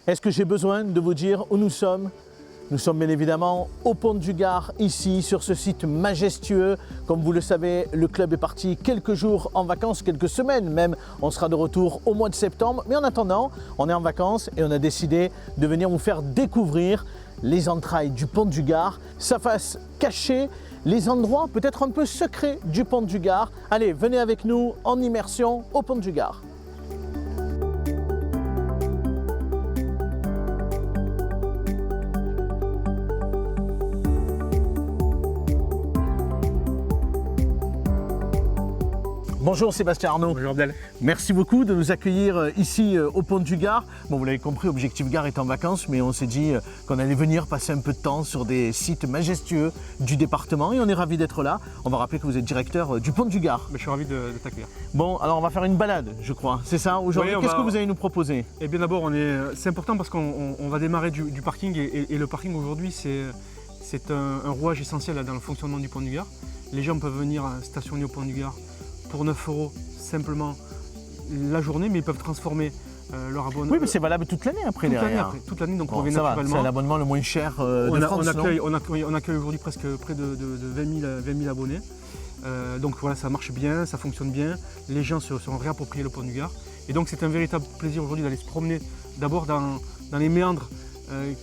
Est-ce que j'ai besoin de vous dire où nous sommes? Nous sommes bien évidemment au Pont du Gard, ici, sur ce site majestueux. Comme vous le savez, le club est parti quelques jours en vacances, quelques semaines même. On sera de retour au mois de septembre. Mais en attendant, on est en vacances et on a décidé de venir vous faire découvrir les entrailles du Pont du Gard, sa face cachée, les endroits peut-être un peu secrets du Pont du Gard. Allez, venez avec nous en immersion au Pont du Gard. Bonjour Sébastien Arnaud. Bonjour Abdel. Merci beaucoup de nous accueillir ici au Pont du Gard. Bon, vous l'avez compris, Objectif Gard est en vacances, mais on s'est dit qu'on allait venir passer un peu de temps sur des sites majestueux du département et on est ravis d'être là. On va rappeler que vous êtes directeur du Pont du Gard. Je suis ravi de t'accueillir. Bon, alors on va faire une balade, je crois. C'est ça aujourd'hui? Oui, Qu'est-ce que vous allez nous proposer? Eh bien d'abord, c'est important parce qu'on va démarrer du parking et le parking aujourd'hui, c'est un rouage essentiel dans le fonctionnement du Pont du Gard. Les gens peuvent venir stationner au Pont du Gard pour 9 € simplement la journée, mais ils peuvent transformer leur abonnement. Oui, mais c'est valable toute l'année après derrière. Toute l'année, donc Bon, on revient ça va, naturellement. c'est l'abonnement le moins cher de France, on accueille aujourd'hui presque près de 20 000 abonnés. Donc voilà, ça marche bien, ça fonctionne bien. Les gens se sont réappropriés le Pont du Gard. Et donc c'est un véritable plaisir aujourd'hui d'aller se promener d'abord dans les méandres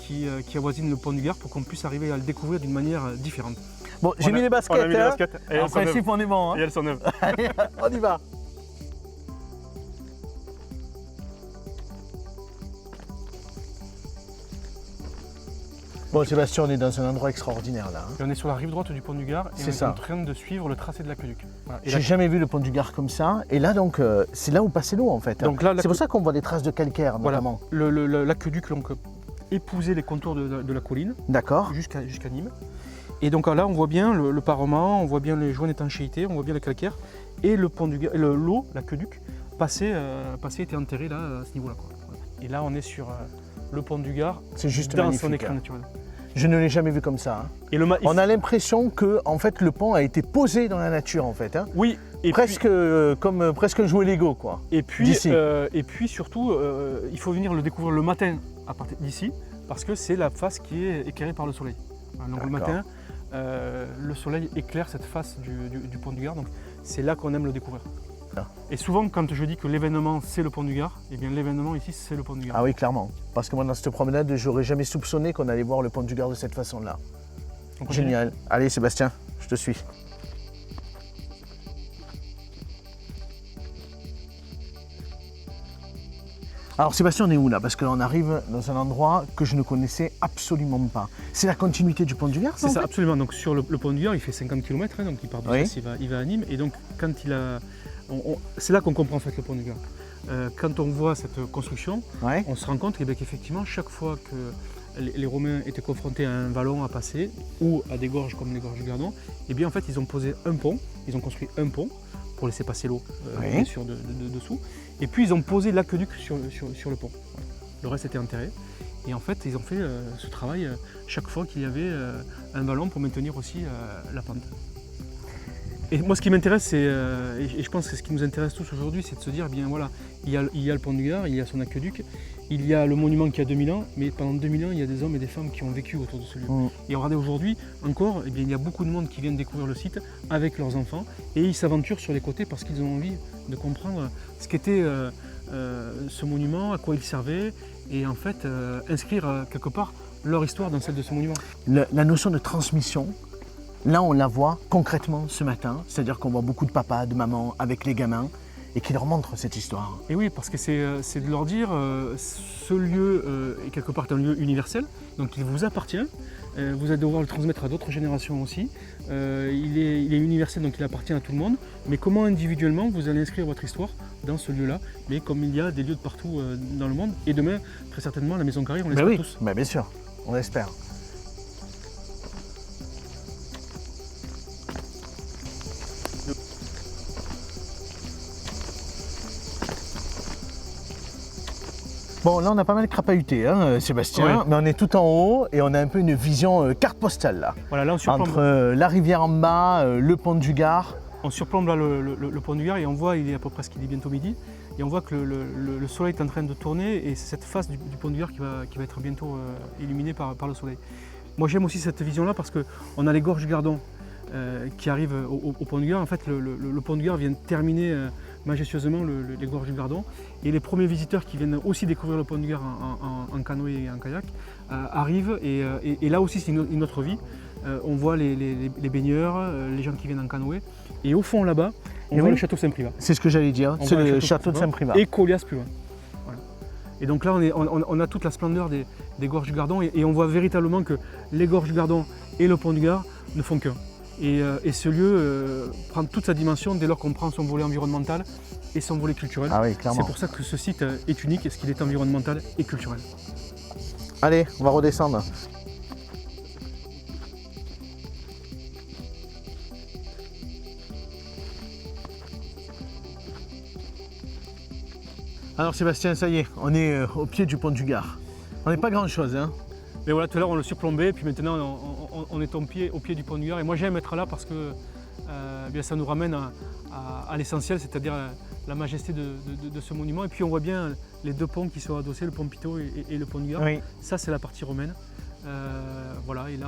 qui avoisinent le Pont du Gard pour qu'on puisse arriver à le découvrir d'une manière différente. Bon, j'ai mis les baskets. On a mis les baskets. Et En principe, on est bon. Hein. Et elles sont neuves. Allez, on y va. Bon, Sébastien, on est dans un endroit extraordinaire là. Hein. Et on est sur la rive droite du Pont du Gard et on est ça. en train de suivre le tracé de l'aqueduc. Voilà. J'ai jamais vu le Pont du Gard comme ça. Et là, donc, c'est là où passait l'eau en fait. Donc là, c'est pour ça qu'on voit des traces de calcaire voilà, notamment. l'aqueduc épousait les contours de la colline D'accord. jusqu'à Nîmes. Et donc là, on voit bien le parement, on voit bien les joints d'étanchéité, on voit bien le calcaire et le Pont du Gard, l'eau, l'aqueduc, était enterré là à ce niveau-là. Et là, on est sur le Pont du Gard. C'est juste dans magnifique. son écran naturel. Je ne l'ai jamais vu comme ça. Hein. Et on a l'impression que en fait, le pont a été posé dans la nature en fait. Hein. Oui. Et presque comme presque jouer Lego quoi. Et puis surtout, il faut venir le découvrir le matin à partir d'ici parce que c'est la face qui est éclairée par le soleil. Donc le matin, le soleil éclaire cette face du Pont du Gard, donc c'est là qu'on aime le découvrir. Et souvent, quand je dis que l'événement c'est le Pont du Gard, eh bien l'événement ici c'est le Pont du Gard. Ah oui, clairement. Parce que moi, dans cette promenade, j'aurais jamais soupçonné qu'on allait voir le Pont du Gard de cette façon-là. Génial. Allez, Sébastien, je te suis. Alors Sébastien, on est où là? Parce qu'on arrive dans un endroit que je ne connaissais absolument pas. C'est la continuité du Pont du Gard, c'est ça, en fait? Absolument. Donc sur le Pont du Gard, il fait 50 km, donc il part du Gers, il va à Nîmes. Et donc quand c'est là qu'on comprend en fait le Pont du Gard. Quand on voit cette construction, on se rend compte qu'effectivement, chaque fois que les Romains étaient confrontés à un vallon à passer ou à des gorges comme les gorges du Gardon, eh bien en fait ils ont posé un pont, ils ont construit un pont pour laisser passer l'eau bien sûr dessous. Et puis ils ont posé l'aqueduc sur le pont. Voilà. Le reste était enterré. Et en fait, ils ont fait ce travail chaque fois qu'il y avait un vallon pour maintenir aussi la pente. Et moi, ce qui m'intéresse, et je pense que ce qui nous intéresse tous aujourd'hui, c'est de se dire, eh bien voilà, il y a le Pont du Gard, il y a son aqueduc, il y a le monument qui a 2000 ans, mais pendant 2000 ans, il y a des hommes et des femmes qui ont vécu autour de ce lieu. Et regardez, aujourd'hui, encore, eh bien, il y a beaucoup de monde qui viennent découvrir le site avec leurs enfants, et ils s'aventurent sur les côtés parce qu'ils ont envie de comprendre ce qu'était ce monument, à quoi il servait, et en fait, inscrire quelque part leur histoire dans celle de ce monument. La notion de transmission, là on la voit concrètement ce matin, c'est-à-dire qu'on voit beaucoup de papas, de mamans avec les gamins et qui leur montrent cette histoire. Et oui, parce que c'est de leur dire, ce lieu est quelque part un lieu universel, donc il vous appartient, vous allez devoir le transmettre à d'autres générations aussi. Il est universel, donc il appartient à tout le monde, mais comment individuellement vous allez inscrire votre histoire dans ce lieu-là, mais comme il y a des lieux de partout dans le monde, et demain, très certainement, la Maison Carrière, on l'espère tous. Bien sûr, on l'espère. Bon, là on a pas mal crapahuté, hein, Sébastien, mais on est tout en haut et on a un peu une vision carte postale là. Voilà, là on surplombe. Entre la rivière en bas, le Pont du Gard. On surplombe là le Pont du Gard et on voit, il est à peu près ce qu'il est bientôt midi, et on voit que le soleil est en train de tourner et c'est cette face du pont du Gard qui va être bientôt illuminée par le soleil. Moi j'aime aussi cette vision-là parce qu'on a les gorges du Gardon qui arrivent au pont du Gard. En fait, le pont du Gard vient terminer majestueusement les gorges du Gardon. Et les premiers visiteurs qui viennent aussi découvrir le pont du Gard en canoë et en kayak arrivent. Et là aussi, c'est une autre vie. On voit les baigneurs, les gens qui viennent en canoë. Et au fond, là-bas, on voit le château Saint-Privat. C'est ce que j'allais dire, c'est le château de Saint-Privat. Et Colias plus loin. Voilà. Et donc là, on a toute la splendeur des gorges du Gardon. Et on voit véritablement que les gorges du Gardon et le pont du Gard ne font qu'un. Et ce lieu prend toute sa dimension dès lors qu'on prend son volet environnemental et son volet culturel. Ah oui, clairement. C'est pour ça que ce site est unique, parce qu'il est environnemental et culturel. Allez, on va redescendre. Alors Sébastien, ça y est, on est au pied du pont du Gard. On n'est pas grand-chose, hein. Mais voilà, tout à l'heure on le surplombait, puis maintenant on est au pied du pont du Gard. Et moi j'aime être là parce que bien, ça nous ramène à l'essentiel, c'est-à-dire la majesté de ce monument. Et puis on voit bien les deux ponts qui sont adossés, le pont Pitot et le pont du Gard. Oui. Ça c'est la partie romaine. Voilà, et là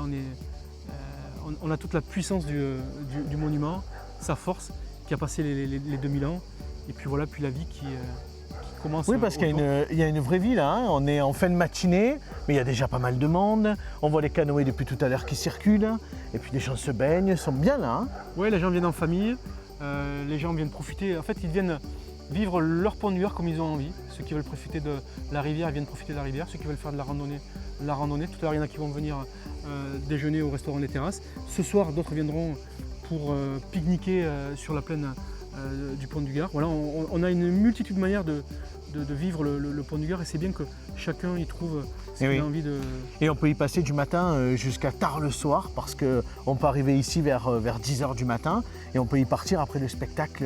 on a toute la puissance du monument, sa force qui a passé les 2000 ans. Et puis voilà, puis la vie qui commence. Oui, parce qu'il y a une vraie vie là, hein. On est en fin de matinée, mais il y a déjà pas mal de monde. On voit les canoës depuis tout à l'heure qui circulent. Et puis les gens se baignent, sont bien là. Hein. Oui, les gens viennent en famille, les gens viennent profiter. En fait, ils viennent vivre leur pont du Gard comme ils ont envie. Ceux qui veulent profiter de la rivière, ils viennent profiter de la rivière. Ceux qui veulent faire de la randonnée. Tout à l'heure, il y en a qui vont venir déjeuner au restaurant des Terrasses. Ce soir, d'autres viendront pour pique-niquer sur la plaine du pont du Gard. Voilà, on a une multitude de manières de vivre le pont du Gard et c'est bien que chacun y trouve ce qu'il a envie de... Et on peut y passer du matin jusqu'à tard le soir parce qu'on peut arriver ici vers 10h du matin et on peut y partir après le spectacle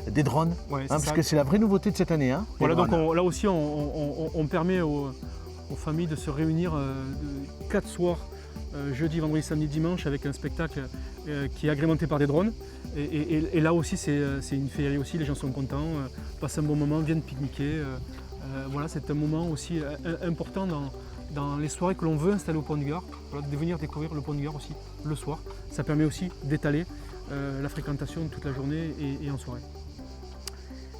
des drones, parce que c'est la vraie nouveauté de cette année. Hein, voilà, donc là aussi on permet aux familles de se réunir 4 soirs, jeudi, vendredi, samedi, dimanche, avec un spectacle qui est agrémenté par des drones. Et là aussi, c'est une féerie aussi, les gens sont contents, passent un bon moment, viennent pique-niquer. Voilà, c'est un moment aussi important dans les soirées que l'on veut installer au pont du Gard. Voilà, de venir découvrir le pont du Gard aussi le soir. Ça permet aussi d'étaler la fréquentation toute la journée et en soirée.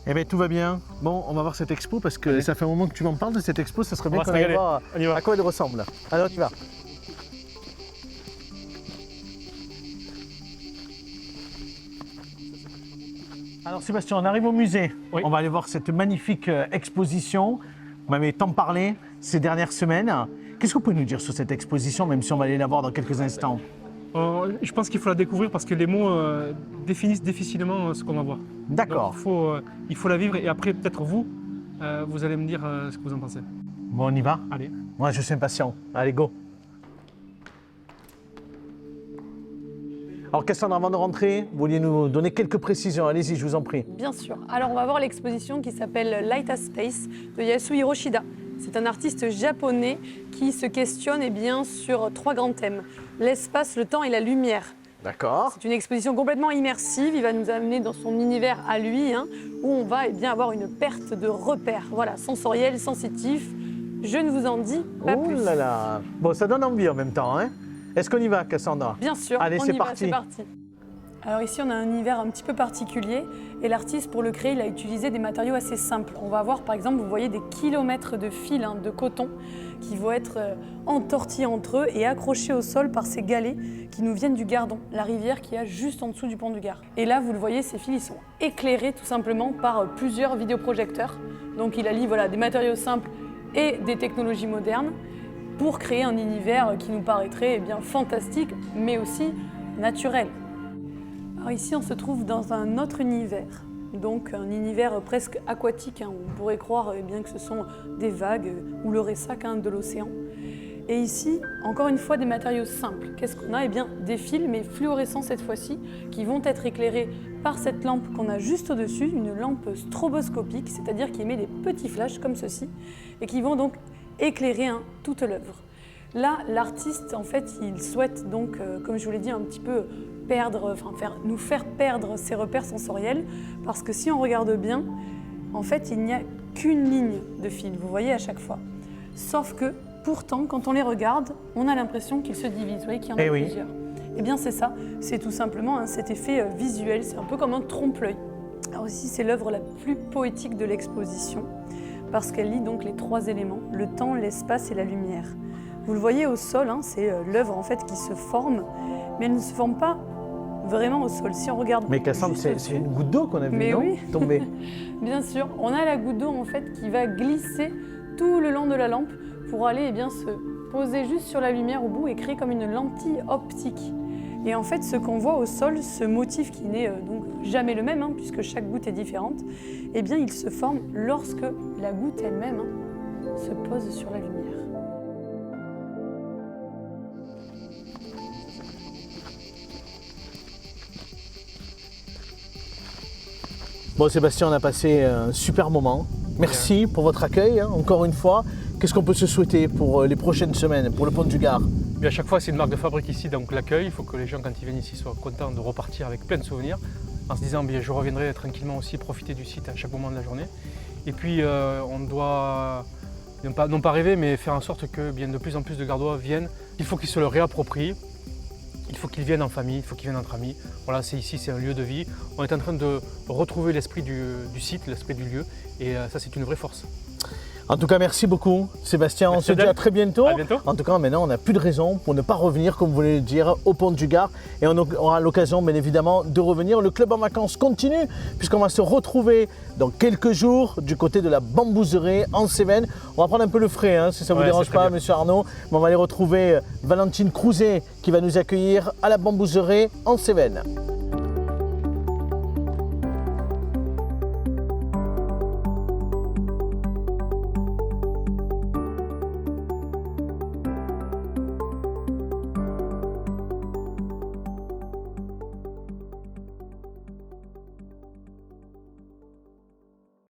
Eh bien, tout va bien. Bon, on va voir cette expo parce que ça fait un moment que tu m'en parles de cette expo. Ça serait bien qu'on aille voir à quoi elle ressemble. Alors, tu vas. Alors Sébastien, on arrive au musée. Oui. On va aller voir cette magnifique exposition. Vous m'avez tant parlé ces dernières semaines. Qu'est-ce que vous pouvez nous dire sur cette exposition, même si on va aller la voir dans quelques instants? Je pense qu'il faut la découvrir parce que les mots définissent difficilement ce qu'on va voir. D'accord. Il faut la vivre et après, peut-être vous allez me dire ce que vous en pensez. Bon, on y va? Allez. Moi, je suis impatient. Allez, go. Alors Cassandra, avant de rentrer, vous vouliez nous donner quelques précisions. Allez-y, je vous en prie. Bien sûr. Alors on va voir l'exposition qui s'appelle Light as Space de Yasuhiro Shida. C'est un artiste japonais qui se questionne sur 3 grands thèmes. L'espace, le temps et la lumière. D'accord. C'est une exposition complètement immersive. Il va nous amener dans son univers à lui, où on va avoir une perte de repères. Voilà, sensoriel, sensitif. Je ne vous en dis pas plus. Oh là là. Bon, ça donne envie en même temps, hein. Est-ce qu'on y va, Cassandra? Bien sûr, allez, c'est parti. Alors ici, on a un univers un petit peu particulier et l'artiste, pour le créer, il a utilisé des matériaux assez simples. On va voir, par exemple, vous voyez des kilomètres de fils de coton qui vont être entortillés entre eux et accrochés au sol par ces galets qui nous viennent du Gardon, la rivière qui est juste en dessous du pont du Gard. Et là, vous le voyez, ces fils, ils sont éclairés tout simplement par plusieurs vidéoprojecteurs. Donc il allie des matériaux simples et des technologies modernes pour créer un univers qui nous paraîtrait fantastique, mais aussi naturel. Alors ici, on se trouve dans un autre univers, donc un univers presque aquatique. On pourrait croire que ce sont des vagues ou le ressac de l'océan. Et ici, encore une fois, des matériaux simples. Qu'est-ce qu'on a? Des fils, mais fluorescents cette fois-ci, qui vont être éclairés par cette lampe qu'on a juste au-dessus, une lampe stroboscopique, c'est-à-dire qui émet des petits flashs comme ceci, et qui vont donc éclairer toute l'œuvre. Là, l'artiste, en fait, il souhaite donc, comme je vous l'ai dit, un petit peu nous faire perdre ses repères sensoriels, parce que si on regarde bien, en fait, il n'y a qu'une ligne de fil, vous voyez, à chaque fois. Sauf que, pourtant, quand on les regarde, on a l'impression qu'ils se divisent, vous voyez qu'il y en a plusieurs. Eh bien, c'est ça, c'est tout simplement cet effet visuel, c'est un peu comme un trompe-l'œil. Alors aussi, c'est l'œuvre la plus poétique de l'exposition, parce qu'elle lie donc les 3 éléments, le temps, l'espace et la lumière. Vous le voyez au sol, hein, c'est l'œuvre en fait qui se forme, mais elle ne se forme pas vraiment au sol. Si on regarde. Mais Cassandre, c'est une goutte d'eau qu'on a vue tomber. Bien sûr, on a la goutte d'eau en fait qui va glisser tout le long de la lampe pour aller se poser juste sur la lumière au bout et créer comme une lentille optique. Et en fait, ce qu'on voit au sol, ce motif qui n'est donc jamais le même, hein, puisque chaque goutte est différente, eh bien, il se forme lorsque la goutte elle-même se pose sur la lumière. Bon Sébastien, on a passé un super moment. Merci pour votre accueil, hein, encore une fois. Qu'est-ce qu'on peut se souhaiter pour les prochaines semaines, pour le Pont du Gard? À chaque fois, c'est une marque de fabrique ici, donc l'accueil. Il faut que les gens, quand ils viennent ici, soient contents de repartir avec plein de souvenirs, en se disant bien, je reviendrai tranquillement aussi profiter du site à chaque moment de la journée. Et puis, on doit non pas rêver, mais faire en sorte que bien, de plus en plus de Gardois viennent. Il faut qu'ils se le réapproprient. Il faut qu'ils viennent en famille, il faut qu'ils viennent entre amis. Voilà, c'est ici, c'est un lieu de vie. On est en train de retrouver l'esprit du site, l'esprit du lieu, et ça, c'est une vraie force. En tout cas, merci beaucoup Sébastien, on se dit à très bientôt. À bientôt. En tout cas, maintenant, on n'a plus de raison pour ne pas revenir, comme vous voulez le dire, au Pont du Gard. Et on aura l'occasion, bien évidemment, de revenir. Le club en vacances continue, puisqu'on va se retrouver dans quelques jours du côté de la Bambouserie en Cévennes. On va prendre un peu le frais, hein, si ça ne vous dérange pas, monsieur Arnaud. Mais on va aller retrouver Valentine Crouzet, qui va nous accueillir à la Bambouserie en Cévennes.